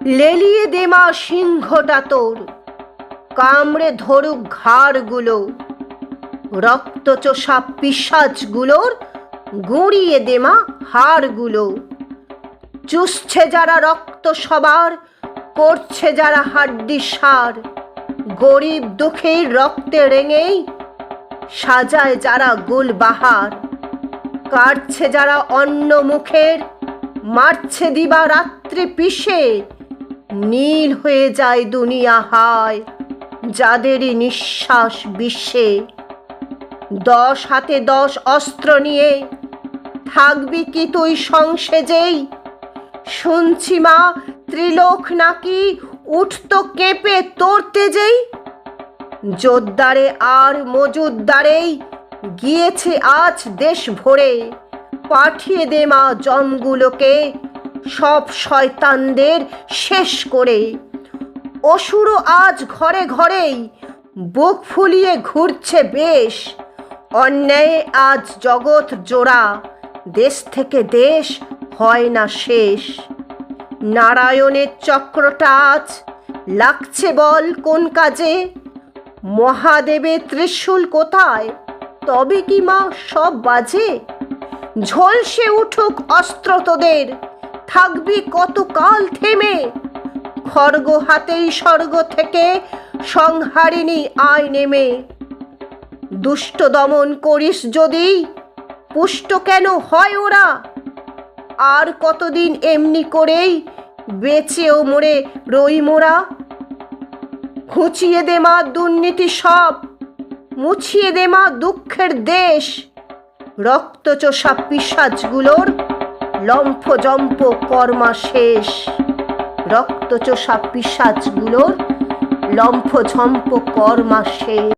লেলিয়ে দে মা সিংহটা তোর, কামড়ে ধরুক ঘাড়গুলো, রক্তচোষা পিশাচগুলোর গুঁড়িয়ে দে মা হাড়গুলো। চুষছে যারা রক্ত সবার, করছে যারা হাড্ডি সার, গরিব দুঃখীর রক্তে রেঙেই সাজায় যারা গুলবাহার। কাটছে যারা অন্য মুখের, মারছে দিবা রাত্রি পিষে, নীল হয়ে যায় দুনিয়া হায় যাদেরই নিঃশ্বাস বিশ্বে। 10 হাতে 10 অস্ত্র নিয়ে থাকবি কি তুই সংসেজেই? শুনছি মা ত্রিলোক নাকি উঠত কেঁপে তোর তেজেই। জোরদারে আর মজুদ্দারেই গিয়েছে আজ দেশ ভরে, পাঠিয়ে দে মা জমগুলোকে সব শয়তানদের শেষ করে। অসুরও আজ ঘরে ঘরেই বুক ফুলিয়ে ঘুরছে বেশ, অন্যায়ে আজ জগৎ জোড়া, দেশ থেকে দেশ হয় না শেষ। নারায়ণের চক্রটা আজ লাগছে বল কোন কাজে? মহাদেবের ত্রিশূল কোথায়, তবে কি মা সব বাজে? ঝলসে উঠুক অস্ত্র তোদের, থাকবি কতকাল থেমে? খড়গ হাতেই স্বর্গ থেকে সংহারিণী আয় নেমে। দুষ্ট দমন করিস যদি, পুষ্ট কেন হয় ওরা? আর কতদিন এমনি করেই বেঁচেও মরে রই মোরা? ঘুচিয়ে দে মা দুর্নীতি সব, মুছিয়ে দে মা দুঃখের দেশ, রক্তচোষা পিশাচগুলোর লম্ফজম্প কর্মা শেষ। রক্তচোষা পিশাচগুলোর লম্ফঝম্প কর্মা শেষ।